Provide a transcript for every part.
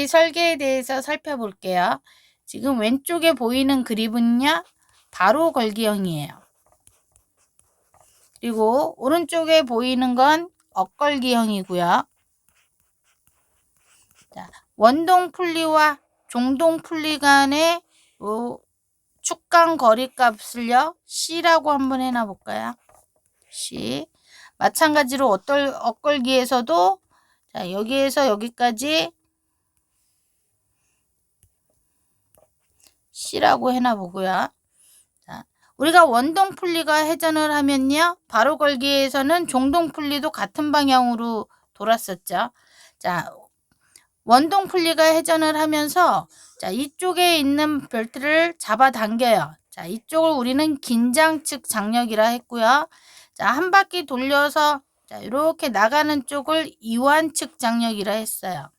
설계에 대해서 살펴볼게요. 지금 왼쪽에 보이는 그립은요, 바로 걸기형이에요. 그리고 오른쪽에 보이는 건 엇걸기형이고요. 자, 원동 풀리와 종동 풀리 간의 축간 거리 값을요, C라고 한번 해놔 볼까요? C. 마찬가지로 엇걸기에서도 자, 여기에서 여기까지 C라고 해놔 보고요. 자, 우리가 원동 풀리가 회전을 하면요, 바로 걸기에서는 종동 풀리도 같은 방향으로 돌았었죠. 자, 원동 풀리가 회전을 하면서 자, 이쪽에 있는 벨트를 잡아당겨요. 자, 이쪽을 우리는 긴장측 장력이라 했고요. 자, 한 바퀴 돌려서 자, 이렇게 나가는 쪽을 이완측 장력이라 했어요.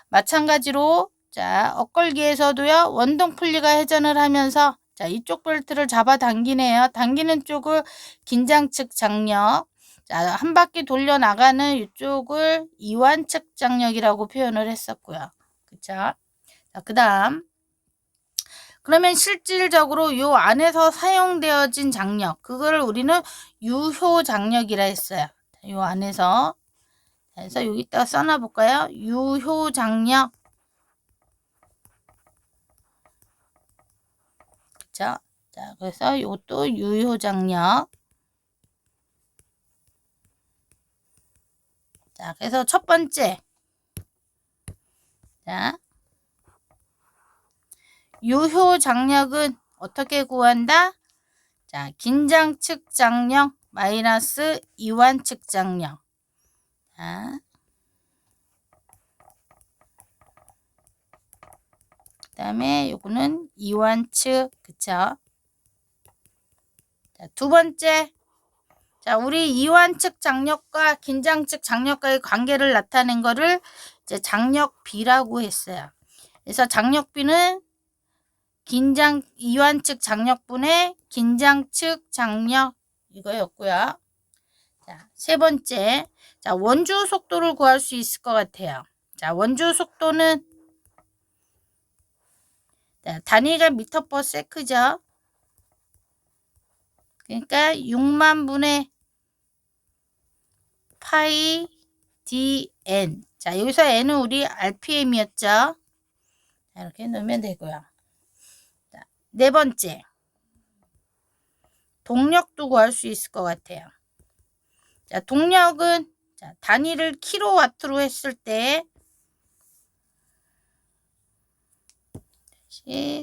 마찬가지로 자, 엇걸기에서도요, 원동 풀리가 회전을 하면서 자, 이쪽 벨트를 잡아당기네요. 당기는 쪽을 긴장측 장력, 자, 한 바퀴 돌려 나가는 이쪽을 이완측 장력이라고 표현을 했었고요. 그쵸? 자, 그 다음. 그러면 실질적으로 요 안에서 사용되어진 장력, 그거를 우리는 유효 장력이라 했어요. 요 안에서. 그래서 여기다가 써놔 볼까요? 유효 장력. 그쵸? 자, 그래서 요것도 유효 장력. 자, 그래서 첫 번째. 자, 유효 장력은 어떻게 구한다? 자, 긴장측 장력 마이너스 이완측 장력. 자, 그 다음에 요거는 이완측, 그쵸? 자, 두 번째. 자, 우리 이완측 장력과 긴장측 장력과의 관계를 나타낸 거를 이제 장력비라고 했어요. 그래서 장력비는 이완측 장력분의 긴장측 장력 이거였고요. 자, 세 번째. 자, 원주 속도를 구할 수 있을 것 같아요. 자, 원주 속도는 자, 단위가 미터 퍼 세크죠. 그러니까 6만 분의 파이 dn. 자, 여기서 n은 우리 rpm이었죠. 자, 이렇게 넣으면 되고요. 자, 네 번째. 동력도 구할 수 있을 것 같아요. 자, 동력은 자, 단위를 킬로와트로 했을 때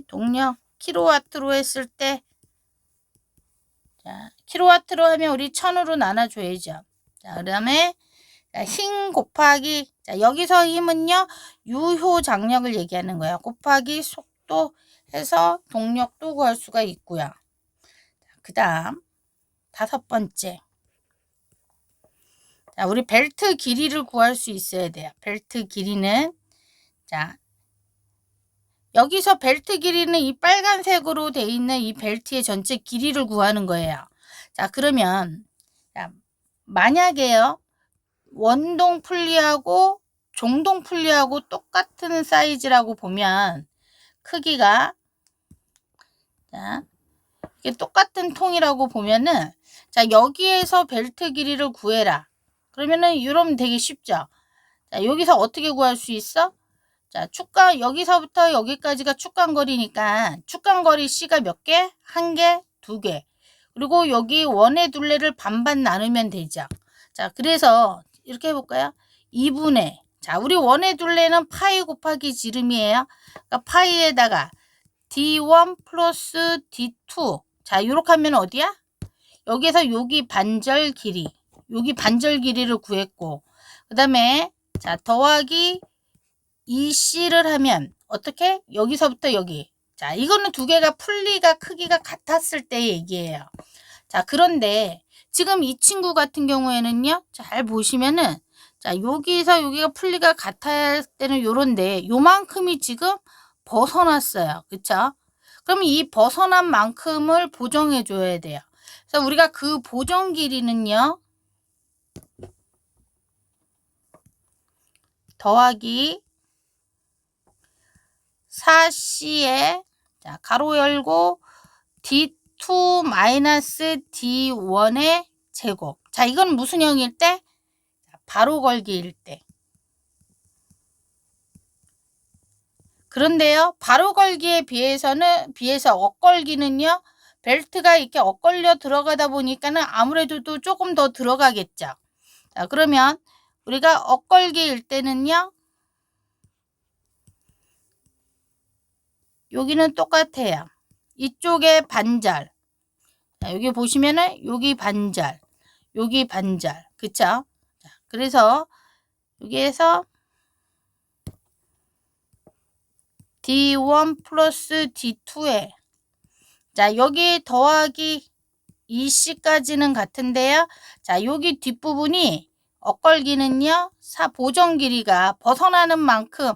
동력 킬로와트로 했을 때 자, 킬로와트로 하면 우리 1000으로 나눠줘야죠. 자, 그 다음에 힘 곱하기 자, 여기서 힘은요, 유효 장력을 얘기하는 거예요. 곱하기 속도 해서 동력도 구할 수가 있고요. 그 다음 다섯 번째. 자, 우리 벨트 길이를 구할 수 있어야 돼요. 벨트 길이는 자, 여기서 벨트 길이는 이 빨간색으로 돼 있는 이 벨트의 전체 길이를 구하는 거예요. 자, 그러면 자, 만약에요, 원동 풀리하고 종동 풀리하고 똑같은 사이즈라고 보면 크기가 자, 이게 똑같은 통이라고 보면은 자, 여기에서 벨트 길이를 구해라. 그러면은 이러면 되게 쉽죠. 자, 여기서 어떻게 구할 수 있어? 자, 여기서부터 여기까지가 축간거리니까 축간거리 C가 몇 개? 한 개, 두 개. 그리고 여기 원의 둘레를 반반 나누면 되죠. 자, 그래서 이렇게 해볼까요? 2분의 자, 우리 원의 둘레는 파이 곱하기 지름이에요. 그러니까 파이에다가 D1 플러스 D2. 자, 이렇게 하면 어디야? 여기서 여기 반절 길이. 여기 반절 길이를 구했고, 그 다음에 자, 더하기 2C를 하면 어떻게? 여기서부터 여기. 자, 이거는 두 개가 풀리가 크기가 같았을 때 얘기예요. 자, 그런데 지금 이 친구 같은 경우에는요, 잘 보시면은 자, 여기서 여기가 풀리가 같을 때는 요런데 요만큼이 지금 벗어났어요. 그쵸? 그럼 이 벗어난 만큼을 보정해 줘야 돼요. 그래서 우리가 그 보정 길이는요, 더하기 4C에 자, 가로 열고 D2 마이너스 D1의 제곱. 자, 이건 무슨 형일 때? 바로 걸기일 때. 그런데요, 바로 걸기에 비해서 엇걸기는요, 벨트가 이렇게 엇걸려 들어가다 보니까는 아무래도 또 조금 더 들어가겠죠. 자, 그러면 우리가 엇걸기일 때는요, 여기는 똑같아요. 이쪽에 반절. 자, 여기 보시면은 여기 반절, 여기 반절. 그쵸? 자, 그래서 여기에서 D1 플러스 D2에 자, 여기 더하기 2C까지는 같은데요. 자, 여기 뒷부분이 엇걸기는요, 보정 길이가 벗어나는 만큼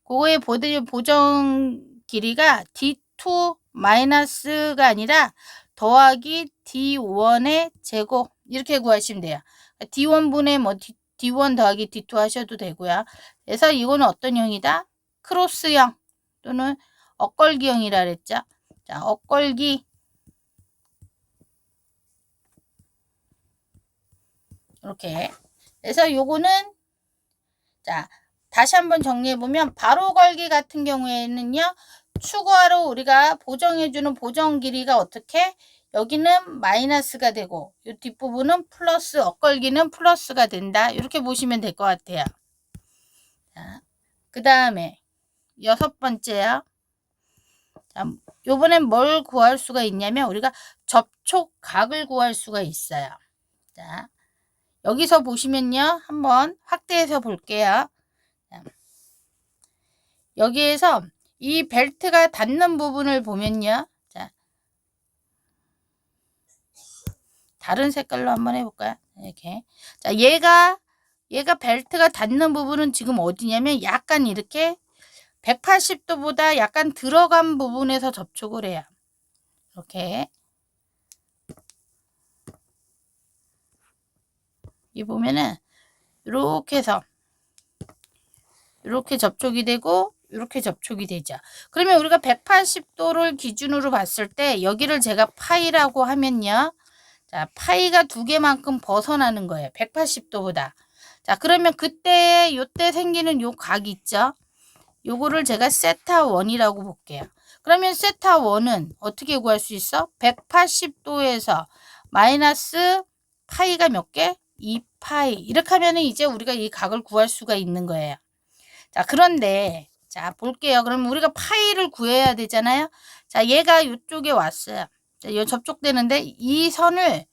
그거의 보정 길이가 D2 마이너스가 아니라 더하기 D1의 제곱 이렇게 구하시면 돼요. D1분의 뭐 D1 더하기 D2 하셔도 되고요. 그래서 이거는 어떤 형이다? 크로스형 또는 엇걸기형이라 그랬죠. 자, 엇걸기 이렇게. 그래서 요거는 자, 다시 한번 정리해 보면 바로 걸기 같은 경우에는요. 추가로 우리가 보정해주는 보정 길이가 어떻게? 여기는 마이너스가 되고 이 뒷부분은 플러스, 엇걸기는 플러스가 된다. 이렇게 보시면 될 것 같아요. 그 다음에 6번째요. 자, 요번엔 뭘 구할 수가 있냐면 우리가 접촉각을 구할 수가 있어요. 자, 여기서 보시면요. 한번 확대해서 볼게요. 자, 여기에서 이 벨트가 닿는 부분을 보면요. 자, 다른 색깔로 한번 해볼까요? 이렇게. 자, 얘가 벨트가 닿는 부분은 지금 어디냐면 약간 이렇게 180도보다 약간 들어간 부분에서 접촉을 해요. 이렇게. 이 보면은 이렇게 해서 이렇게 접촉이 되고 이렇게 접촉이 되죠. 그러면 우리가 180도를 기준으로 봤을 때 여기를 제가 파이라고 하면요. 자, 파이가 두 개만큼 벗어나는 거예요. 180도보다. 자, 그러면 요때 생기는 요 각 있죠? 요거를 제가 세타 1이라고 볼게요. 그러면 세타 1은 어떻게 구할 수 있어? 180도에서 마이너스 파이가 몇 개? 2파이. 이렇게 하면은 이제 우리가 이 각을 구할 수가 있는 거예요. 자, 그런데 자, 볼게요. 그럼 우리가 파이를 구해야 되잖아요. 자, 얘가 이쪽에 왔어요. 자, 요 접촉되는데 이 선을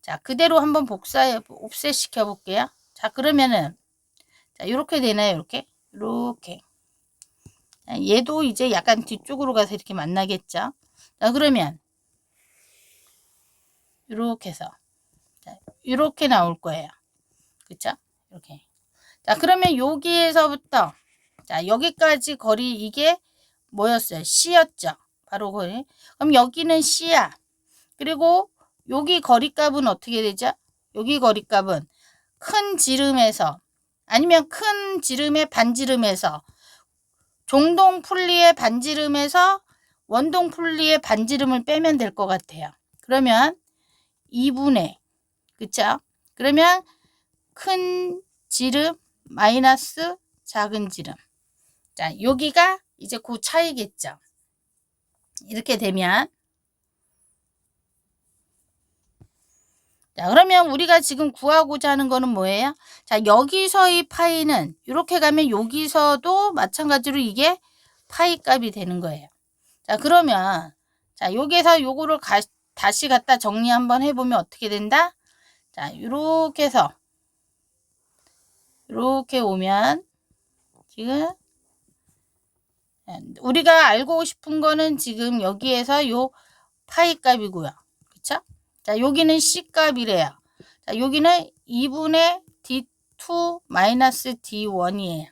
자, 그대로 한번 옵셋 시켜 볼게요. 자, 그러면은 자, 이렇게 되나요? 이렇게. 이렇게. 얘도 이제 약간 뒤쪽으로 가서 이렇게 만나겠죠. 자, 그러면 이렇게 해서 자, 이렇게 나올 거예요. 그쵸? 이렇게. 자, 그러면 여기에서부터 자, 여기까지 거리 이게 뭐였어요? C였죠. 바로 거리. 그럼 여기는 C야. 그리고 여기 거리값은 어떻게 되죠? 여기 거리값은 큰 지름에서 아니면 큰 지름의 반지름에서 종동 풀리의 반지름에서 원동 풀리의 반지름을 빼면 될 것 같아요. 그러면 2분의 그쵸? 그러면 큰 지름 마이너스 작은 지름. 자, 여기가 이제 그 차이겠죠. 이렇게 되면 자, 그러면 우리가 지금 구하고자 하는 거는 뭐예요? 자, 여기서의 파이는 이렇게 가면 여기서도 마찬가지로 이게 파이 값이 되는 거예요. 자, 그러면 자, 여기서 요거를 다시 갖다 정리 한번 해보면 어떻게 된다? 자, 이렇게 해서 이렇게 오면 지금 우리가 알고 싶은 거는 지금 여기에서 요 파이 값이고요. 그쵸? 자, 여기는 C 값이래요. 자, 여기는 2분의 D2 마이너스 D1이에요.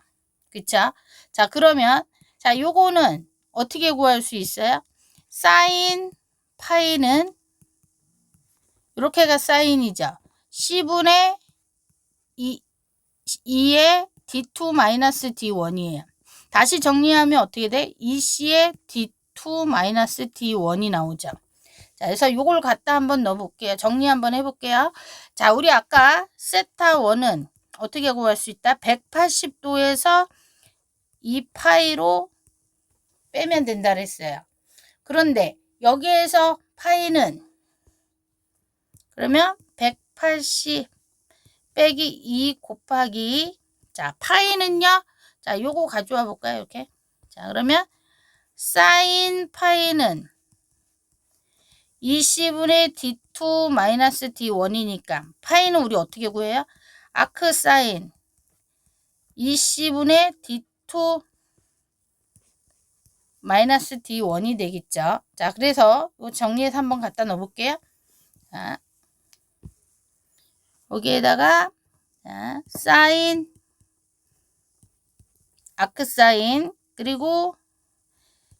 그쵸? 자, 그러면 자, 요거는 어떻게 구할 수 있어요? 사인 파이는 이렇게가 사인이죠. C분의 2의 D2 마이너스 D1이에요. 다시 정리하면 어떻게 돼? EC의 D2 마이너스 D1이 나오죠. 자, 그래서 요걸 갖다 한번 넣어볼게요. 정리 한번 해볼게요. 자, 우리 아까 세타 1은 어떻게 구할 수 있다? 180도에서 이 파이로 빼면 된다 그랬어요. 그런데 여기에서 파이는 그러면 180 빼기 2 곱하기 자 파이는요. 자 요거 가져와 볼까요? 이렇게. 자 그러면 사인 파이는 20분의 D2 마이너스 D1이니까 파이는 우리 어떻게 구해요? 아크 사인 20분의 D2 마이너스 D1이 되겠죠. 자 그래서 요 정리해서 한번 갖다 넣어 볼게요. 자, 여기에다가 자, 사인 아크 사인 그리고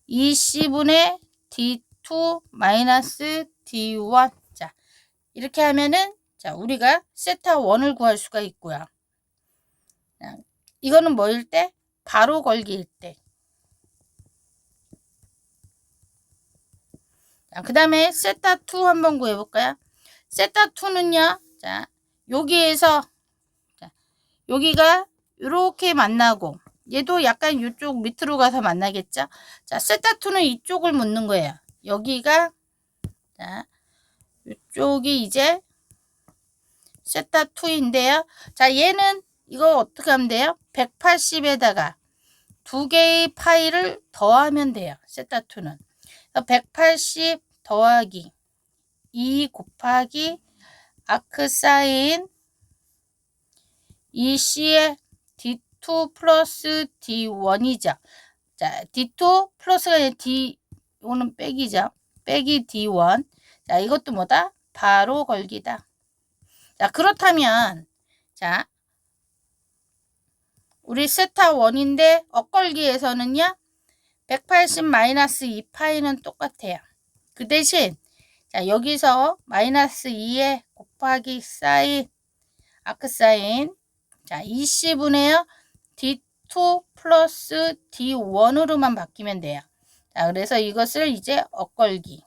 20분의 D2 마이너스 D1 자 이렇게 하면은 자 우리가 세타 1을 구할 수가 있고요. 자, 이거는 뭐일 때? 바로 걸기일 때. 그 다음에 세타 2 한번 구해볼까요? 세타 2는요. 자 여기에서 자, 여기가 이렇게 만나고 얘도 약간 이쪽 밑으로 가서 만나겠죠. 자 세타 2는 이쪽을 묻는 거예요. 여기가 자 이쪽이 이제 세타 2인데요. 자 얘는 이거 어떻게 하면 돼요? 180에다가 두 개의 파이를 더하면 돼요. 세타 2는 180 더하기 2 곱하기 아크 사인 EC의 D2 플러스 D1이죠. 자, D2 플러스가 D, 이거는 빼기죠. 빼기 D1. 자, 이것도 뭐다? 바로 걸기다. 자, 그렇다면, 자, 우리 세타 1인데, 엇걸기에서는요, 180 마이너스 2파이는 똑같아요. 그 대신, 자, 여기서 마이너스 2에 곱하기 사인, 아크 사인, 자, 20분의요. D2 플러스 D1으로만 바뀌면 돼요. 자, 그래서 이것을 이제 엇걸기.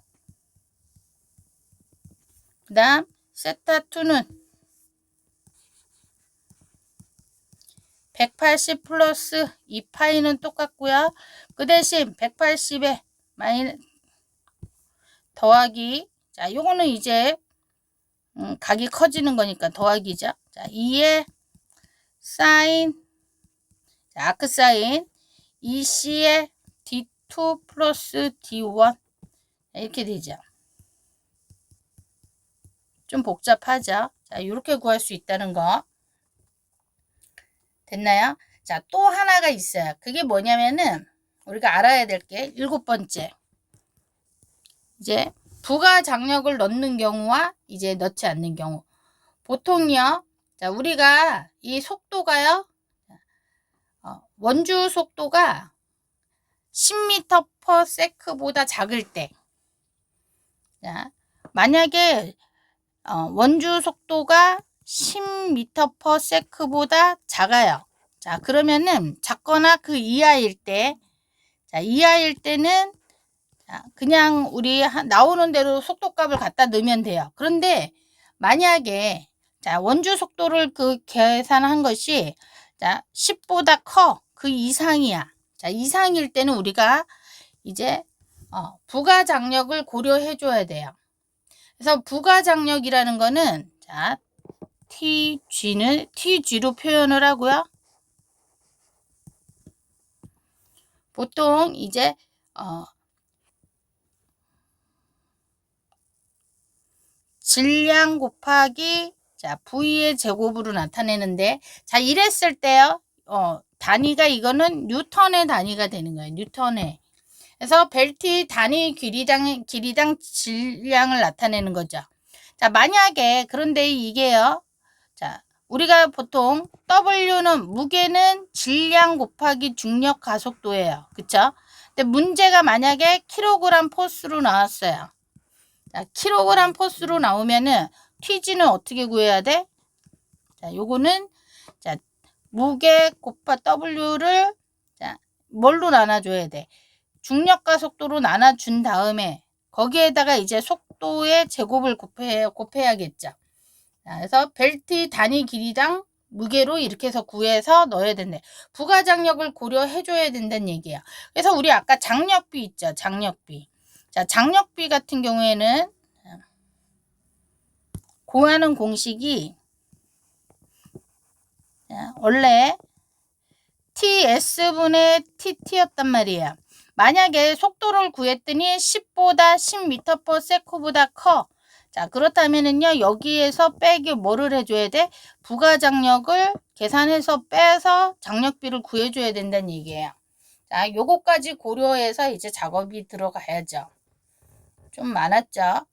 그 다음, 세타 2는 180 플러스 2파이는 똑같고요. 그 대신 180에 더하기. 자, 요거는 이제 각이 커지는 거니까 더하기죠. 자, 2에 사인 자, 아크 사인 EC의 D2 플러스 D1 이렇게 되죠. 좀 복잡하죠. 자, 이렇게 구할 수 있다는 거 됐나요? 자, 또 하나가 있어요. 그게 뭐냐면은 우리가 알아야 될 게 7번째 이제 부가장력을 넣는 경우와 이제 넣지 않는 경우 보통요. 자, 우리가 이 속도가요. 원주 속도가 10m/s보다 작을 때 자, 만약에 원주 속도가 10m/s보다 작아요. 자, 그러면은 작거나 그 이하일 때 자, 이하일 때는 자, 그냥 우리 나오는 대로 속도값을 갖다 넣으면 돼요. 그런데 만약에 자, 원주 속도를 그 계산한 것이 자, 10보다 커. 그 이상이야. 자, 이상일 때는 우리가 이제 부가장력을 고려해 줘야 돼요. 그래서 부가장력이라는 거는 자, TG는 TG로 표현을 하고요. 보통 이제 질량 곱하기 자, V의 제곱으로 나타내는데 자, 이랬을 때요. 단위가 이거는 뉴턴의 단위가 되는 거예요. 뉴턴의. 그래서 벨트 단위 길이당 질량을 나타내는 거죠. 자, 만약에 그런데 이게요. 자, 우리가 보통 W는 무게는 질량 곱하기 중력 가속도예요. 그쵸? 근데 문제가 만약에 킬로그램 포스로 나왔어요. 자, 킬로그램 포스로 나오면은 TG는 어떻게 구해야 돼? 자, 요거는 자, 무게 곱하 W를 자, 뭘로 나눠줘야 돼? 중력과 속도로 나눠준 다음에 거기에다가 이제 속도의 제곱을 곱해야겠죠. 자, 그래서 벨트 단위 길이당 무게로 이렇게 해서 구해서 넣어야 된대. 부가장력을 고려해 줘야 된다는 얘기예요. 그래서 우리 아까 장력비 있죠. 장력비. 자, 장력비 같은 경우에는 구하는 공식이 원래 TS분의 TT였단 말이에요. 만약에 속도를 구했더니 10보다 10m/s보다 커. 자, 그렇다면은요, 여기에서 빼기 뭐를 해줘야 돼? 부가장력을 계산해서 빼서 장력비를 구해줘야 된다는 얘기예요. 자, 요거까지 고려해서 이제 작업이 들어가야죠. 좀 많았죠?